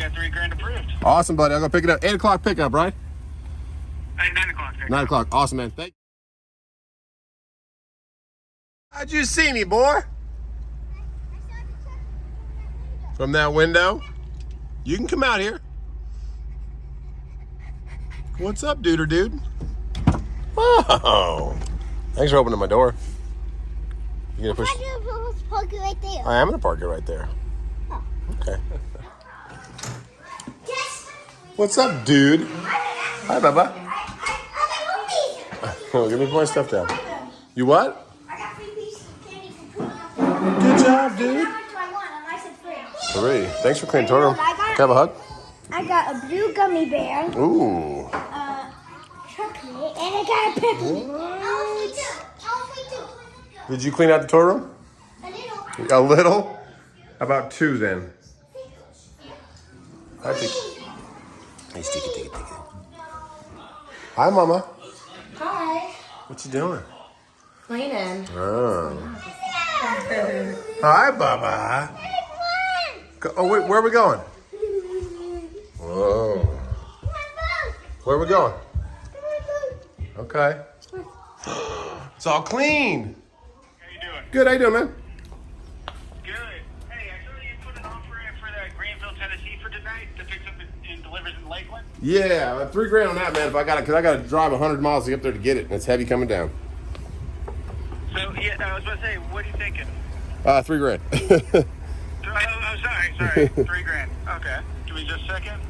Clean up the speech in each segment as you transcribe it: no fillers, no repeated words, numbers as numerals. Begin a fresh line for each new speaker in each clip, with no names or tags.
got 3 grand approved.
Awesome, buddy. I'll go pick it up. 8 o'clock pickup, right?
9 o'clock.
9 o'clock. Awesome, man. Thank you. How'd you see me, boy? From that window? You can come out here. What's up, duder dude? Oh, thanks for opening my door. You gonna push?
Why do you park it right there?
I am gonna park it right there.
Oh.
Okay. What's up, dude? Hi, Bubba. Oh, give me my stuff down. You what?
I got 3 pieces of candy from Puma.
Good job, dude.
How much do I want? And I said 3.
3. Thanks for cleaning totem. Can I have a hug?
I got a blue gummy bear,
Ooh.
chocolate, and I got a pickle.
Did you clean out the toy room?
A little.
A little? How about 2 then? I think. Hey, take it. Hi, Mama.
Hi.
What you doing?
Cleaning.
Oh. Hi, Bubba. Oh, wait, where are we going? Whoa. Where are we going? Okay. It's all clean.
How you doing?
Good, how you doing, man?
Good. Hey, I saw you put an offer in for that Greenville, Tennessee for tonight that picks up and delivers in Lakeland.
Yeah, 3 grand on that, man. If I got it, because I got to drive 100 miles to get up there to get it, and it's heavy coming down.
So, yeah, I was about to say, what are you thinking?
3 grand.
Oh, sorry. 3 grand. Okay. Give me just a second.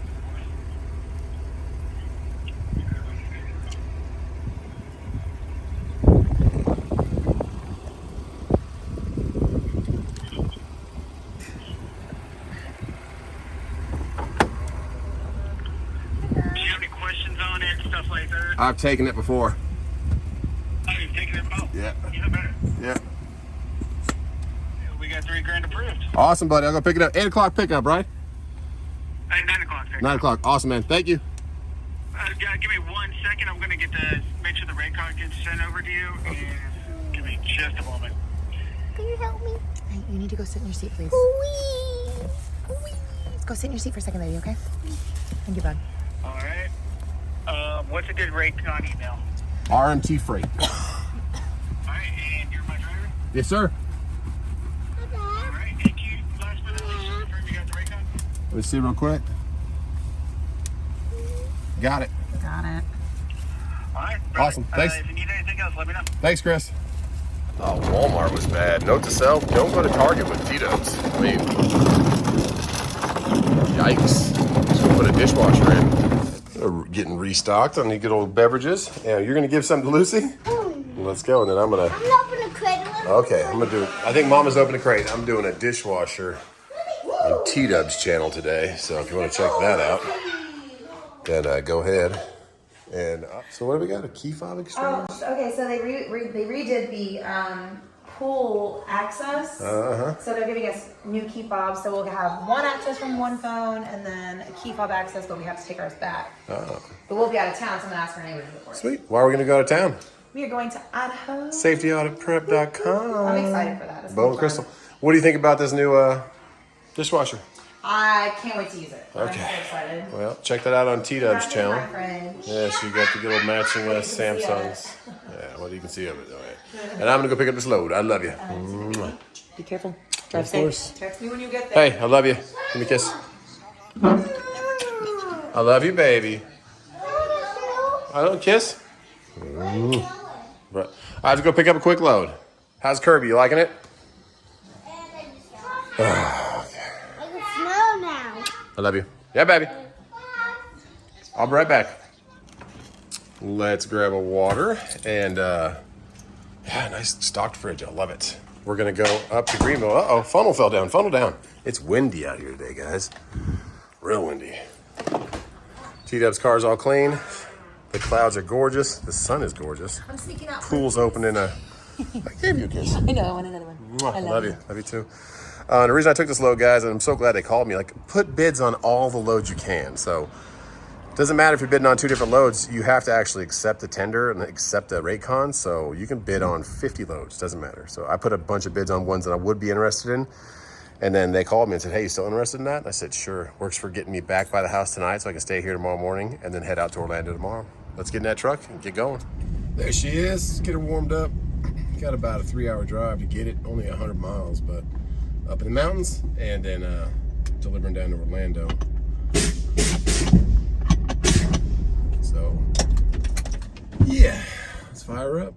Do you have any questions on it, stuff like that?
I've taken it before.
Oh, you've taken it? Oh,
Yeah.
even better.
Yeah.
We got 3 grand approved.
Awesome, buddy. I'll go pick it up. 8 o'clock pickup, right?
9 o'clock.
9 o'clock. Awesome, man. Thank you.
Give me 1 second. I'm going to make sure the rate card gets sent over to you. And give me just a moment.
Can you help me?
Hey, you need to go sit in your seat, please.
Wee.
Go sit in your seat for a second, baby, okay? Thank you, bud.
All right. What's a good rate on email?
RMT Freight.
All right. And you're my driver?
Yes, sir.
All right. Thank you. Last but not least, confirm you got the rate card?
Let me see real quick. Got it.
Got it.
All right.
Awesome. Thanks.
If you need anything else, let me know.
Thanks, Chris. Oh, Walmart was bad. Note to self, don't go to Target with Tito's. I mean, yikes. Just gonna put a dishwasher in. Getting restocked on the good old beverages. Yeah, you're gonna give something to Lucy? Let's go, and then I'm gonna...
I'm not opening a crate.
Okay, I'm gonna do it. I think Mama's opened a crate. I'm doing a dishwasher on T-Dub's channel today. So if you wanna check that out, then go ahead. And so what do we got? A key fob exchange?
Oh, okay, so they redid the pool access. So they're giving us new key fobs. So we'll have 1 access from 1 phone and then a key fob access, but we have to take ours back.
Oh.
But we'll be out of town, so I'm gonna ask our neighbors to report.
Sweet. Why are we gonna go out of town?
We are going to Idaho.
SafetyAuditPrep.com.
I'm excited for that. It's
Bone
fun.
Crystal. What do you think about this new dishwasher?
I can't wait to use it. I'm
Okay.
so excited.
Well, check that out on T-Dub's
Got it in
channel.
my fridge.
Yeah, so you got the good old matching
What you can see of
Samsungs. Yeah, what you can see of it. All right. And I'm gonna go pick up this load. I love you. Mwah.
Be careful. Drive
Of
safe.
course.
Text me when you get there.
Hey, I love you. Give me a kiss. I love you, baby. I don't kiss. But I have to go pick up a quick load. How's Kirby? You liking it?
I can smell now.
I love you. Yeah, baby. I'll be right back. Let's grab a water and yeah, nice stocked fridge. I love it. We're gonna go up to Greenville. Uh-oh, funnel fell down, funnel down. It's windy out here today, guys. Real windy. T-Dub's car's all clean. The clouds are gorgeous. The sun is gorgeous.
I'm sneaking out.
Pool's open in a... I gave you a kiss.
I know, I want another one.
Mwah,
I
love you. Love you too. And the reason I took this load, guys, and I'm so glad they called me, like, put bids on all the loads you can. So it doesn't matter if you're bidding on 2 different loads, you have to actually accept the tender and accept the rate con. So you can bid on 50 loads, doesn't matter. So I put a bunch of bids on ones that I would be interested in. And then they called me and said, hey, you still interested in that? And I said, sure. Works for getting me back by the house tonight so I can stay here tomorrow morning and then head out to Orlando tomorrow. Let's get in that truck and get going. There she is. Let's get her warmed up. Got about a 3-hour drive to get it. Only 100 miles, but up in the mountains and then delivering down to Orlando. So, yeah, let's fire up.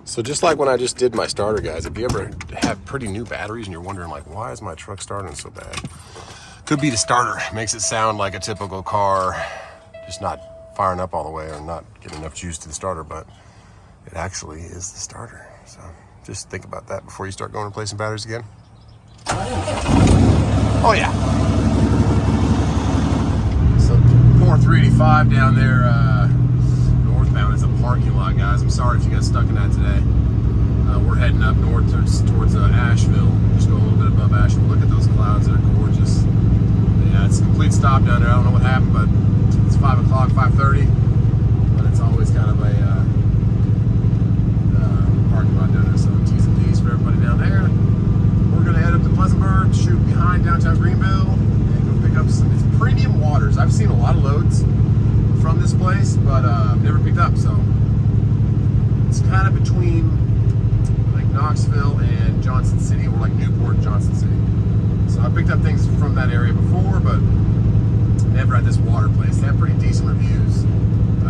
So just like when I just did my starter, guys, if you ever have pretty new batteries and you're wondering like, why is my truck starting so bad? Could be the starter. Makes it sound like a typical car, just not firing up all the way or not getting enough juice to the starter, but it actually is the starter. So just think about that before you start going and replacing batteries again. Oh yeah. So poor 385 down there, northbound is a parking lot, guys. I'm sorry if you got stuck in that today. We're heading up north towards Asheville. Just go a little bit above Asheville. Look at those clouds, they're gorgeous. Yeah, it's a complete stop down there. I don't know what happened, but it's 5 o'clock, 5:30. But it's always kind of a parking lot down there. So T's and D's for everybody down there. We're gonna head up to Pleasantburg, shoot behind downtown Greenville, and go pick up some premium waters. I've seen a lot of loads from this place, but I've never picked up, so it's kind of between like Knoxville and Johnson City, or like Newport and Johnson City. So I picked up things from that area before, but never at this water place. They have pretty decent reviews.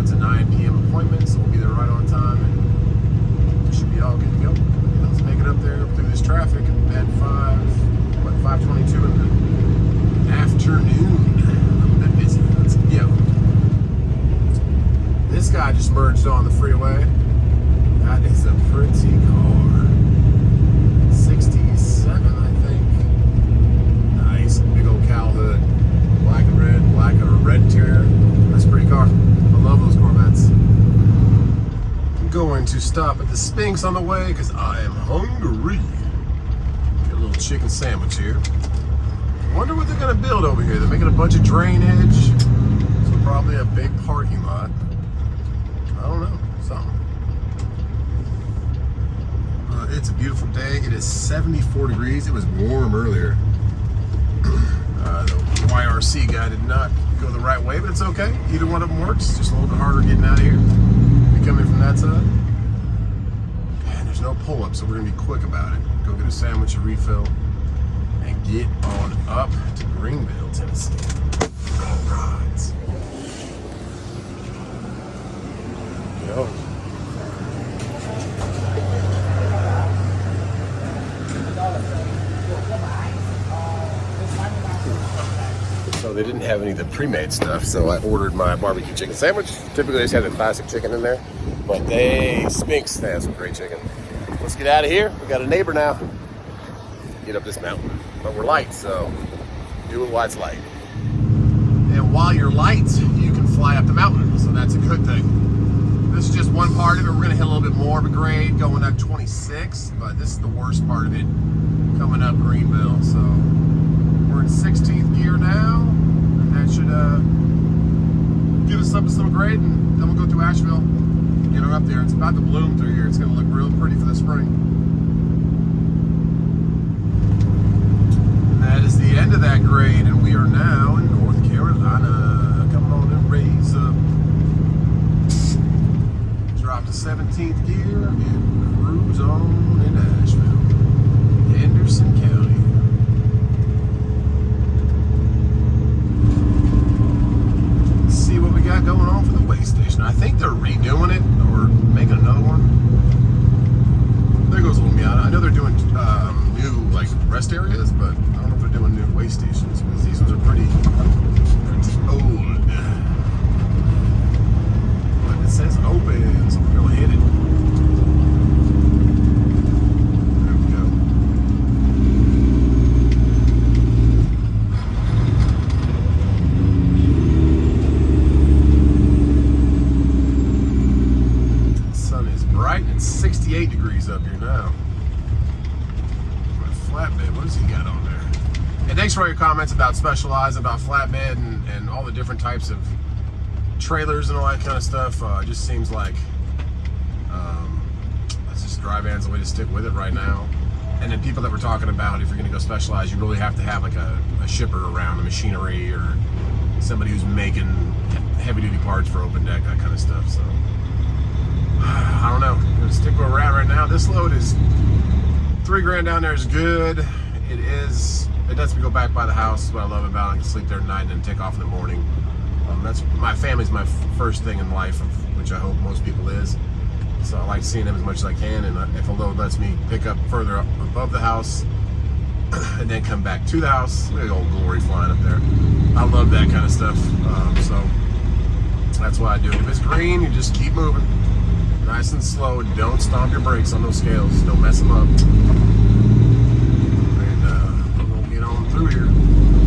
It's a 9 p.m. appointment, so we'll be there right on time, and it should be all good to go. Yeah, let's make it up there through this traffic at 5:22 in the afternoon. A little bit busy. Let's go. This guy just merged on the freeway. That is a pretty car. 67, I think. Nice, big old cowl hood. Black and red interior. That's a pretty car. I love those Corvettes. I'm going to stop at the Sphinx on the way because I am hungry. Get a little chicken sandwich here. Wonder what they're gonna build over here. They're making a bunch of drainage. So probably a big parking lot. I don't know, something. It's a beautiful day. It is 74 degrees. It was warm earlier. The YRC guy did not go the right way, but it's okay. Either one of them works. Just a little bit harder getting out of here. Be coming from that side. And there's no pull-up, so we're gonna be quick about it. Go get a sandwich, a refill, and get on up to Greenville, Tennessee. All rides. Yo. So they didn't have any of the pre-made stuff, so I ordered my barbecue chicken sandwich. Typically they just have the classic chicken in there, but Sphinx, they have some great chicken. Let's get out of here. We got a neighbor now. Get up this mountain, but we're light, so do it while it's light. And while you're light, you can fly up the mountain, so that's a good thing. This is just one part of it. We're gonna hit a little bit more of a grade going up 26, but this is the worst part of it coming up Greenville. So we're in 16th gear now, and that should give us up to some grade, and then we'll go through Asheville, get on up there. It's about to bloom through here. It's gonna look real pretty for the spring. And that is the end of that grade, and we are now in North Carolina. Coming on and raise up. Drop to 17th gear and cruise on in Asheville, Henderson County. Let's see what we got going on for the way station. I think they're redoing it or making another one. There goes a little Miata. I know they're doing new like rest areas, but I don't know if they're doing new way stations because these ones are pretty old. But it says open, so we're gonna hit it. There we go. The sun is bright and it's 68 degrees up here now. Flatbed, what does he got on there? And thanks for all your comments about Specialized, about flatbed, and all the different types of trailers and all that kind of stuff. It just seems like that's just dry van's the way to stick with it right now. And then people that were talking about, if you're going to go specialized, you really have to have like a shipper around, the machinery, or somebody who's making heavy duty parts for open deck, that kind of stuff. So I don't know. I'm gonna stick where we're at right now. This load is $3,000 down there is good. It lets me go back by the house. That's what I love about it. I can sleep there at night and then take off in the morning. That's my family's my first thing in life, which I hope most people is. So I like seeing them as much as I can, and if a load lets me pick up further up above the house and then come back to the house, look at the old glory flying up there. I love that kind of stuff. So that's why I do it. If it's green, you just keep moving, nice and slow. Don't stomp your brakes on those scales. Don't mess them up. And we'll get on through here.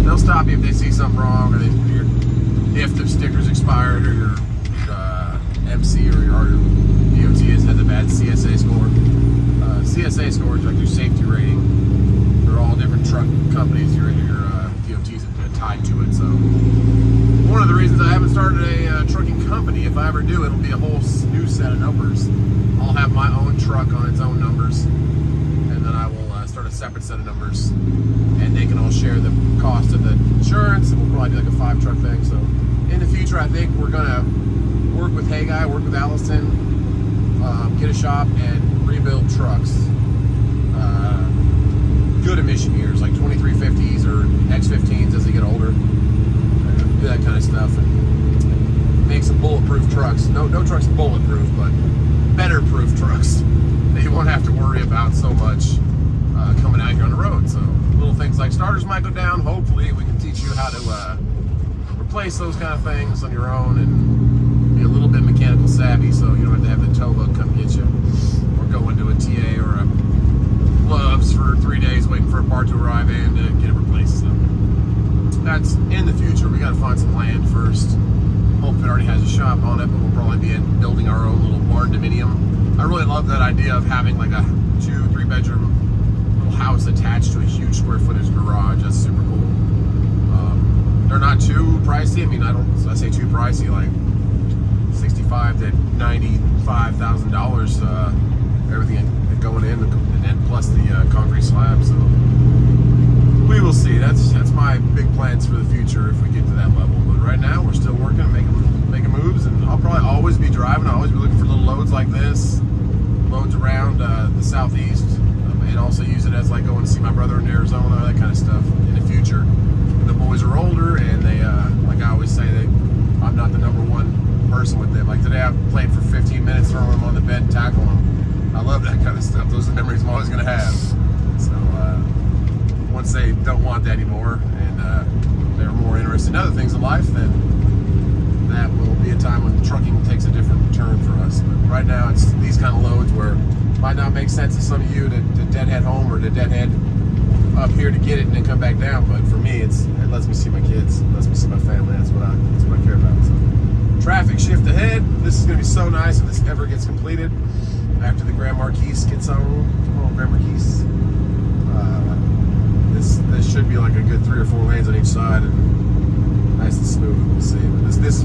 They'll stop you if they see something wrong, or if the sticker's expired, or your MC or your DOT has a bad CSA score. CSA score is like your safety rating. They're all different truck companies. Your DOT's tied to it. So one of the reasons I haven't started a trucking company, if I ever do, it'll be a whole new set of numbers. I'll have my own truck on its own numbers, and then I will start a separate set of numbers, and they can all share the cost of the insurance, and we'll probably do like a 5-truck thing. So in the future, I think we're gonna work with Hey Guy, work with Allison, get a shop and rebuild trucks. Good emission years, like 2350s or X15s as they get older. Do that kind of stuff and make some bulletproof trucks. No truck's bulletproof, but better proof trucks that you won't have to worry about so much coming out here on the road. So little things like starters might go down. Hopefully we can teach you how to replace those kind of things on your own and be a little bit mechanical savvy, so you don't have to have the tow hook come get you, or go into a TA or a Love's for 3 days waiting for a part to arrive and to get it replaced. So that's in the future. We got to find some land first. Hope it already has a shop on it, but we'll probably be building our own little barn dominium. I really love that idea of having like a 2-3 bedroom little house attached to a huge square footage garage. That's super cool. They're not too pricey. I mean, I say too pricey, like $65,000 to $95,000. Everything going in, and then plus the concrete slab. So we will see. That's my big plans for the future if we get to that level. But right now, we're still working and making moves, and I'll probably always be driving. I'll always be looking for little loads like this, loads around the southeast, and also use it as like going to see my brother in Arizona, that kind of stuff in the future. The boys are older, and they, like I always say, I'm not the number one person with them. Like today, I played for 15 minutes, throwing them on the bed and tackling them. I love that kind of stuff. Those are the memories I'm always going to have. So once they don't want that anymore, and they're more interested in other things in life, then that will be a time when trucking takes a different turn for us. But right now, it's these kind of loads where it might not make sense to some of you to deadhead home or to deadhead up here to get it and then come back down. But for me, it lets me see my kids, it lets me see my family. That's what I care about. So, traffic shift ahead. This is going to be so nice if this ever gets completed. After the Grand Marquis gets on, come on, Grand Marquis. This should be like a good 3 or 4 lanes on each side, and nice and smooth. We'll see.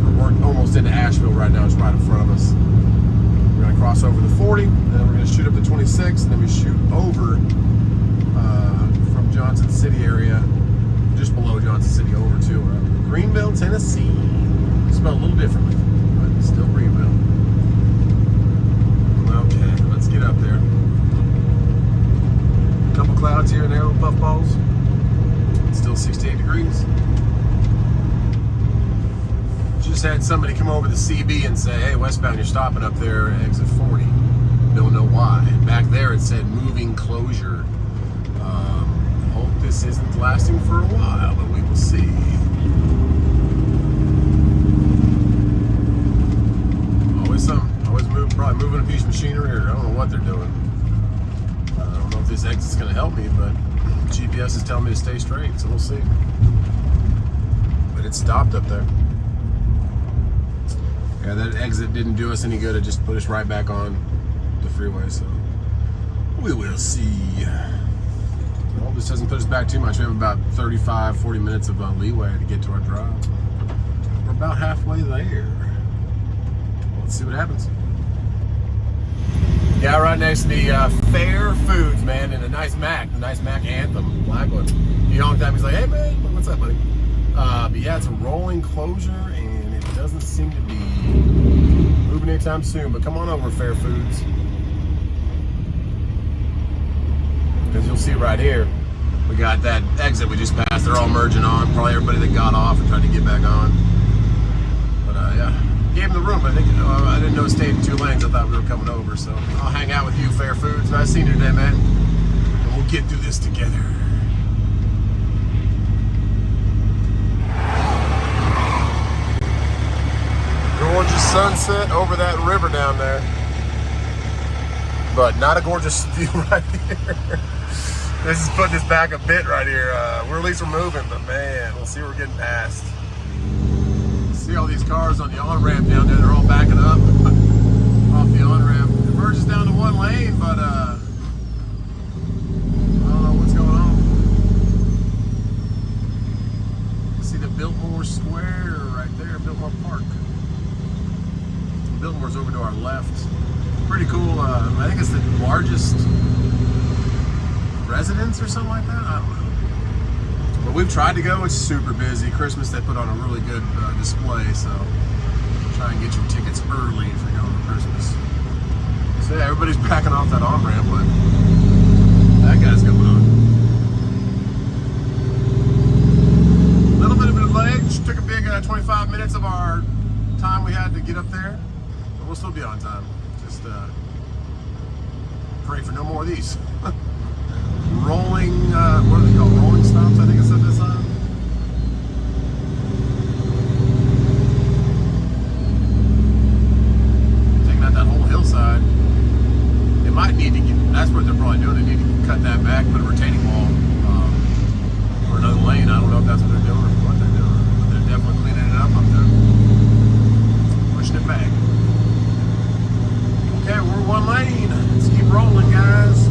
But we're almost into Asheville right now. It's right in front of us. We're going to cross over the 40, and then we're going to shoot up to 26, and then we shoot over from Johnson City area, just below Johnson City, over to Greenville, Tennessee. Spelled a little differently, but still Greenville. Okay, let's get up there. A couple clouds here and there, little puff balls. It's still 68 degrees. Just had somebody come over the CB and say, hey, westbound, you're stopping up there at exit 40. Don't know why. Back there it said moving closure. Hope this isn't lasting for a while, but we will see. Probably moving a piece of machinery, or I don't know what they're doing. I don't know if this exit's going to help me, but GPS is telling me to stay straight, so we'll see. But it stopped up there. Yeah, that exit didn't do us any good. It just put us right back on the freeway, so we will see. Well, this doesn't put us back too much. We have about 35-40 minutes of leeway to get to our drive. We're about halfway there. Let's see what happens. Yeah, right next to the Fair Foods, man, and a nice Mac Anthem, black one. He honked at me, he's like, hey man, what's up, buddy? But yeah, it's a rolling closure, and it doesn't seem to be moving anytime soon. But come on over, Fair Foods, because you'll see right here, we got that exit we just passed. They're all merging on. Probably everybody that got off and tried to get back on. But yeah, gave him the room. I think I didn't know it stayed in 2 lanes. I thought we were coming over. So I'll hang out with you, Fair Foods. Nice seeing you today, man. And we'll get through this together. Gorgeous sunset over that river down there. But not a gorgeous view right here. This is putting us back a bit right here. We're at least moving, but man, we'll see we're getting past. See all these cars on the on-ramp down there, they're all backing up off the on-ramp. It merges down to 1 lane, but I don't know what's going on. See the Biltmore Square right there, Biltmore Park. Biltmore's over to our left. Pretty cool. I think it's the largest residence or something like that. I don't know. But we've tried to go. It's super busy. Christmas, they put on a really good display, so try and get your tickets early if you're going for Christmas. So yeah, everybody's backing off that on-ramp, but that guy's going on. A little bit of a delay. Just took a big 25 minutes of our time we had to get up there. But we'll still be on time. Just pray for no more of these. Rolling, what are they called? Rolling stops, I think it said this on. Taking out that whole hillside. They might need to get, that's what they're probably doing. They need to cut that back, put a retaining wall for another lane. I don't know if that's what they're doing or what they're doing. But they're definitely cleaning it up there. Pushing it back. Okay, we're 1 lane. Let's keep rolling, guys.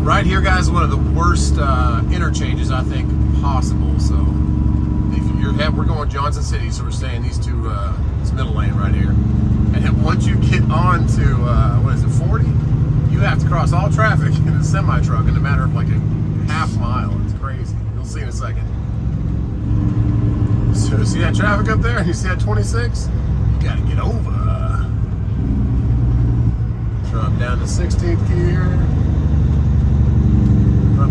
Right here, guys, one of the worst interchanges I think possible. So if we're going Johnson City, so we're staying these two, this middle lane right here. And then once you get on to what is it, 40, you have to cross all traffic in a semi truck in a matter of like a half mile. It's crazy. You'll see in a second. So see that traffic up there? You see that 26? You got to get over. Drop down to 16th gear.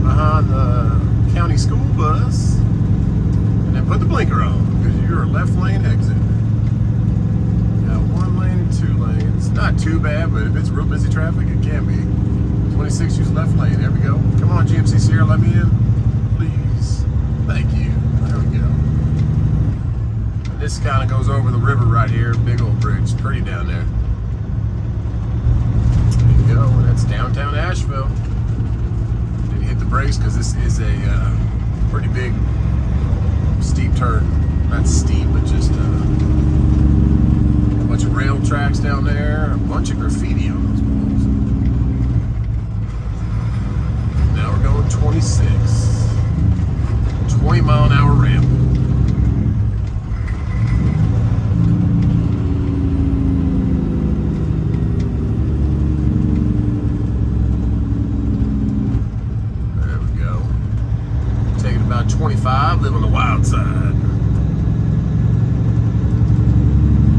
Behind the county school bus, and then put the blinker on because you're a left lane exit. Got 1 lane and 2 lanes. Not too bad, but if it's real busy traffic, it can be. 26, use left lane. There we go. Come on, GMC Sierra, let me in, please. Thank you. There we go. And this kind of goes over the river right here. Big old bridge. Pretty down there. There you go. And that's downtown Asheville. Hit the brakes because this is a pretty big steep turn. Not steep, but just a bunch of rail tracks down there, a bunch of graffiti on those walls. Now we're going 26. 20-mile-an-hour ramp. There we go. Taking about 25, live on the wild side.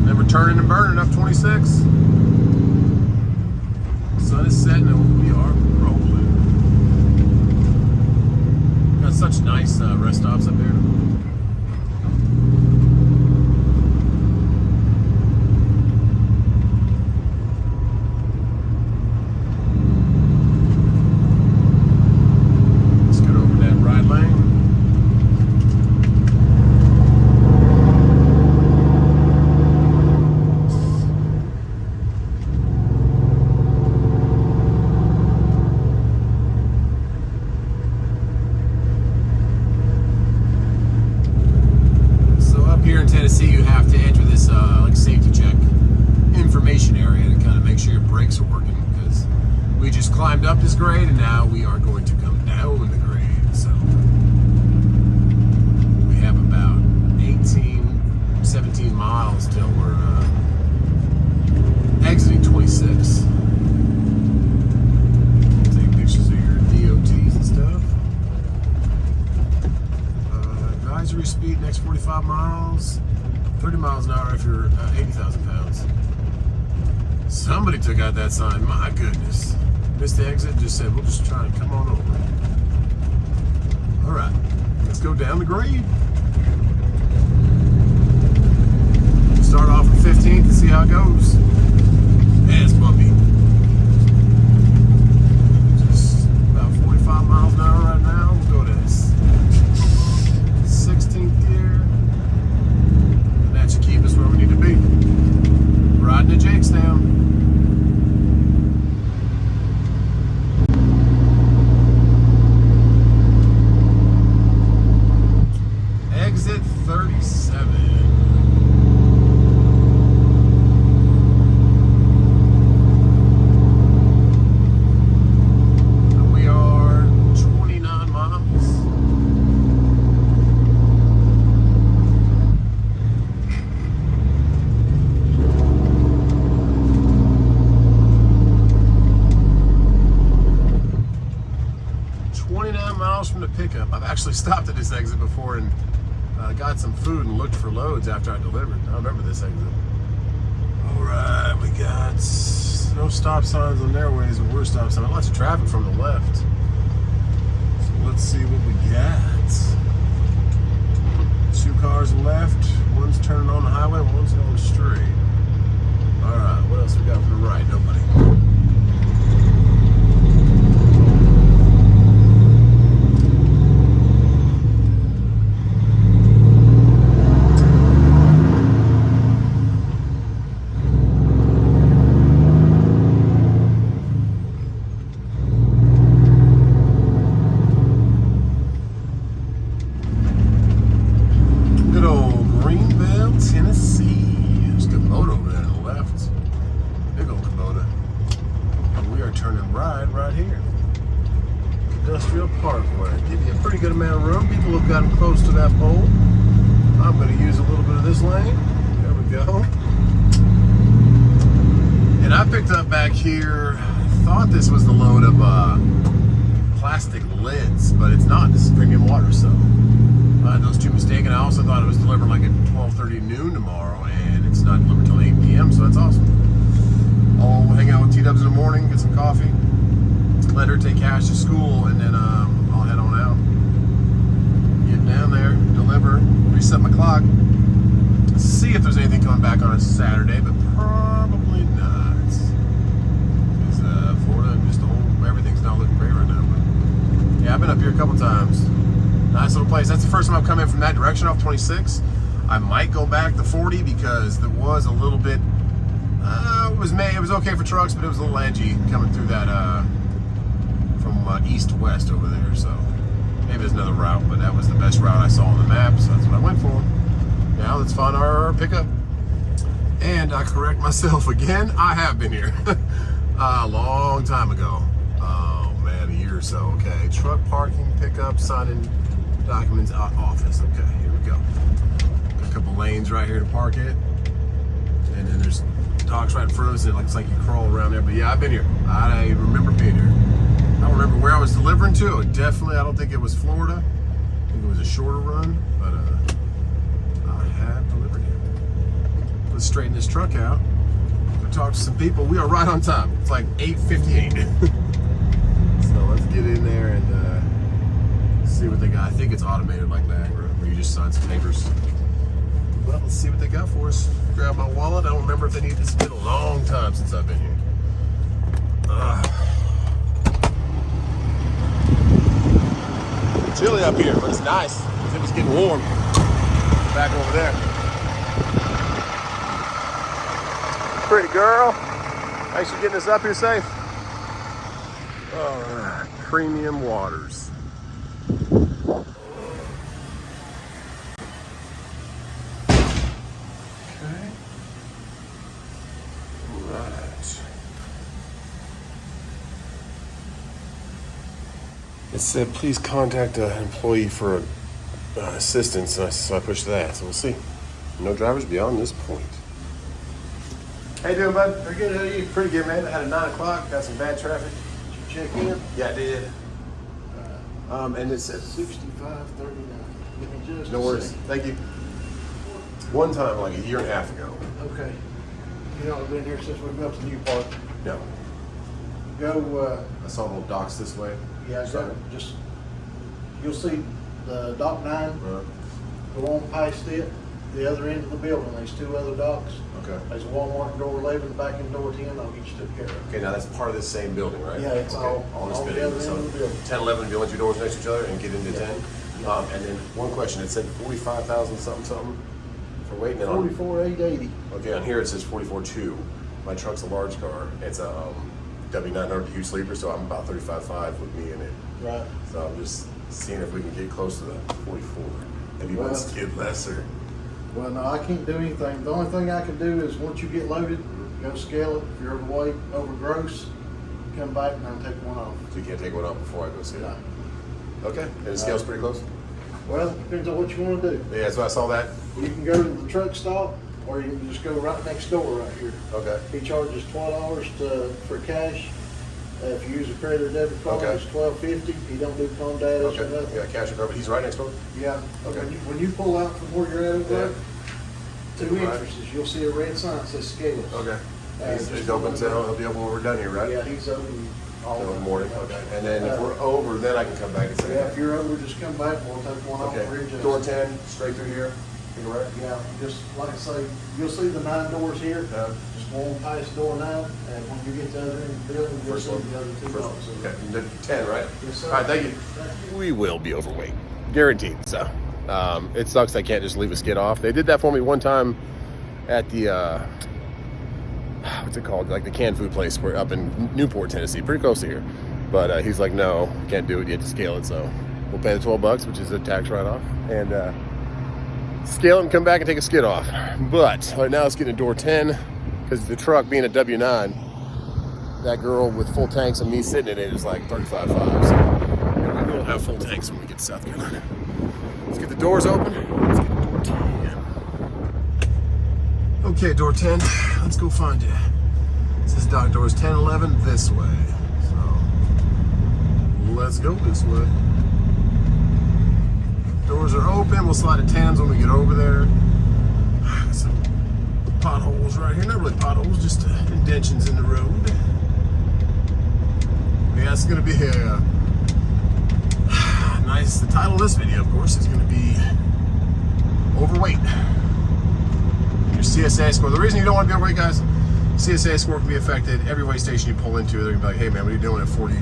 Then we're turning and burning up 26. Sun is setting and we are rolling. Got such nice rest stops up here. Let's get over that right lane. up this grade, and now we are going to come down the grade. So we have about 17 miles till we're exiting 26. Take pictures of your DOTs and stuff. Advisory speed next 45 miles, 30 miles an hour if you're 80,000 pounds. Somebody took out that sign, my goodness. Missed the exit, just said, we'll just try and come on over. All right, let's go down the grade. Start off with 15th and see how it goes. Yeah, it's bumpy. Just about 45 miles an hour right now. We'll go to 16th gear. And that should keep us where we need to be. Riding the Jakes down. Exit 37. We are 29 miles. From the pickup. I've actually stopped at this exit before and got some food and looked for loads after I delivered. I remember this exit. All right, we got no stop signs on their ways, but we're stop signs. Lots of traffic from the left. So let's see what we got. 2 cars left. One's turning on the highway, one's going straight. All right, what else we got from the right? Nobody. Right here. Industrial Parkway. Give you a pretty good amount of room. People have gotten close to that pole. I'm going to use a little bit of this lane. There we go. And I picked up back here, I thought this was the load of plastic lids, but it's not. This is premium water, so I had those two mistaken. I also thought it was delivered like at 12:30 noon tomorrow, and it's not delivered till 8 p.m., so that's awesome. I'll hang out with T-Dubs in the morning, get some coffee, let her take Cash to school, and then I'll head on out. Get down there, deliver, reset my clock, see if there's anything coming back on a Saturday, but probably not. Because Florida, just everything's not looking great right now. But yeah, I've been up here a couple times. Nice little place. That's the first time I've come in from that direction off 26. I might go back to 40 because there was a little bit. It was okay for trucks, but it was a little edgy coming through that from east to west over there. So maybe there's another route, but that was the best route I saw on the map, so that's what I went for. Now let's find our pickup. And I correct myself again. I have been here a long time ago. Oh man, a year or so. Okay, truck parking, pickup, signing documents, office. Okay, here we go. Got a couple lanes right here to park it, and then there's docks right in front of us. It looks like you crawl around there, but yeah, I've been here. I remember being here. I don't remember where I was delivering to. Definitely, I don't think it was Florida. I think it was a shorter run, but I have delivered here. Let's straighten this truck out. Go talk to some people. We are right on time. It's like 8:58. So let's get in there and see what they got. I think it's automated like Niagara, where you just sign some papers. Well, let's see what they got for us. Grab my wallet. I don't remember if they need this. It's been a long time since I've been here. Chilly up here, but it's nice because it was getting warm back over there. Pretty girl. Thanks for getting us up here safe. All right, premium waters. It said, please contact an employee for assistance, and so I pushed that. So we'll see. No drivers beyond this point. How you doing, bud? Pretty good. How are you? Pretty good, man. I had a 9 o'clock. Got some bad traffic.
Did you check in?
Yeah, I did. And it said
6539.
no worries. Thank you. One time, like a year and a half ago.
Okay. You know, I've been here since we built the new park.
No.
Go,
I saw little docks this way.
yeah,
Sorry.
go, just, you'll see the dock 9, go on past it, the other end of the building, there's 2 other docks.
Okay.
There's a Walmart door 11, back in door 10, I'll get you took care of.
Okay, now that's part of this same building, right?
Yeah, it's
okay.
all
this
the
building.
other
So
end of the building.
10, 11, you want your doors next to each other and get into 10. And then one question, it said 45,000 something for waiting.
44,880.
Okay, on here it says 44.2. My truck's a large car. It's a W900 huge sleeper, so I'm about 35.5 with me in it.
Right.
So I'm just seeing if we can get close to the 44. Maybe
Well,
one skid less or.
Well, no, I can't do anything. The only thing I can do is once you get loaded, go scale it. If you're overweight, over gross, come back and I'll take one off.
So you can't take one off before I go scale.
No.
Okay, and the scale's pretty close?
Well, depends on what you want to do.
Yeah, so I saw that.
You can go to the truck stop, or you can just go right next door right here.
Okay.
He charges $12 for cash. If you use a credit or debit card,
Okay.
it's $12.50. He don't do condatas or
Okay,
nothing.
yeah, cash or card, but he's right next door?
Yeah.
Okay.
When you pull out from where you're at over there,
Yeah.
2
Right.
entrances, you'll see a red sign that says scales.
Okay.
Just
He's open till, he'll be open when we're done here, right?
Yeah, he's open all
Till the morning, okay. And then if we're over, then I can come back and say.
Yeah, if you're over, just come back and we'll take one off
Okay,
for you.
door 10, straight through here, you right?
Yeah, just like I say, you'll see the 9 doors here.
Yeah.
Just go on past door 9, and when you get to the other end of the building, you'll
First
see
one.
the other 2
First
doors.
one. Okay, and then 10, right?
Yes, sir.
All right, thank you. We will be overweight, guaranteed. So it sucks I can't just leave a skid off. They did that for me one time at the what's it called? Like the canned food place where up in Newport, Tennessee, pretty close to here. But he's like, no, can't do it. You have to scale it. So we'll pay the $12, which is a tax write-off, and scale it and come back and take a skid off. But right now it's getting to door 10 because the truck being a W9, that girl with full tanks and me sitting in it is like 35.5. So we will have full tanks when we get to South Carolina. Let's get the doors open. Let's get door 10. Okay, door 10. Let's go find you. It says dock doors 10, 11 this way. So let's go this way. Doors are open. We'll slide to 10s when we get over there. Some potholes right here. Not really potholes, just indentions in the road. Yeah, it's going to be a nice. The title of this video, of course, is going to be overweight. Your CSA score. The reason you don't want to be overweight, guys, CSA score can be affected. Every weigh station you pull into, they're going to be like, hey man, what are you doing at 40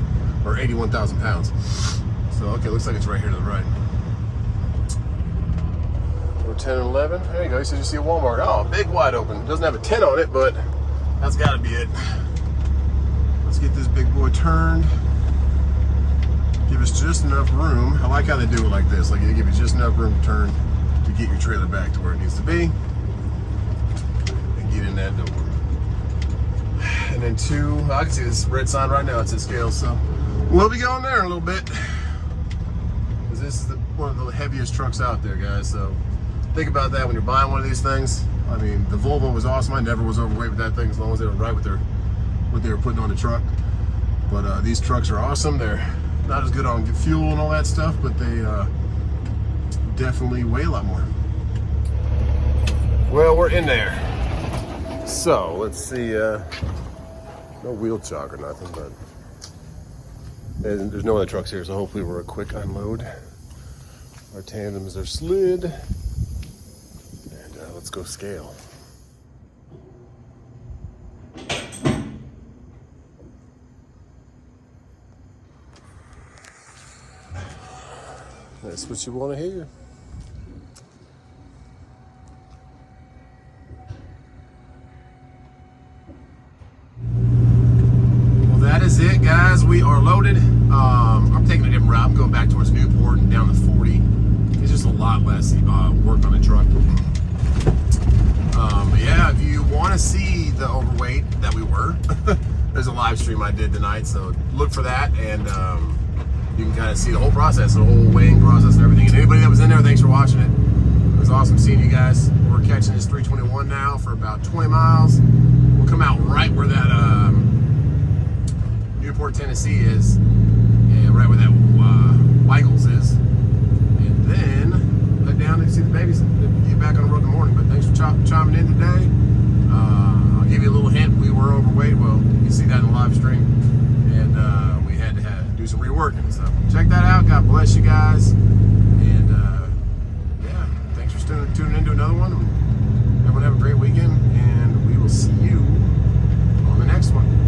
or 81,000 pounds? So, okay, looks like it's right here to the right. Door 10 and 11. There you go. He says you see a Walmart. Oh, big wide open. It doesn't have a 10 on it, but that's got to be it. Let's get this big boy turned. Give us just enough room. I like how they do it like this. Like they give you just enough room to turn to get your trailer back to where it needs to be. And get in that door. And then 2, I can see this red sign right now. It's at scale, so we'll be going there in a little bit. Because this is one of the heaviest trucks out there, guys. So think about that when you're buying one of these things. I mean, the Volvo was awesome. I never was overweight with that thing as long as they were right with what they were putting on the truck. But these trucks are awesome. They're not as good on fuel and all that stuff, but they definitely weigh a lot more. Well, we're in there. So let's see. No wheel chock or nothing, but there's no other trucks here, so hopefully we're a quick unload. Our tandems are slid, and let's go scale. That's what you want to hear. Well, that is it, guys. We are loaded. I'm taking a different route. I'm going back towards Newport and down to 40. It's just a lot less work on the truck. But yeah, if you want to see the overweight that we were, there's a live stream I did tonight, so look for that. And you can kind of see the whole process, the whole weighing process and everything. And anybody that was in there, thanks for watching it. It was awesome seeing you guys. We're catching this 321 now for about 20 miles. We'll come out right where that Newport, Tennessee is, and right where that Weigels is. And then head down and see the babies and get back on the road in the morning. But thanks for chiming in today. I'll give you a little hint. We were overweight. Well, you can see that in the live stream. And we had to do some reworking. So check that out. God bless you guys. And yeah, thanks for tuning into another one. Everyone have a great weekend. And we will see you on the next one.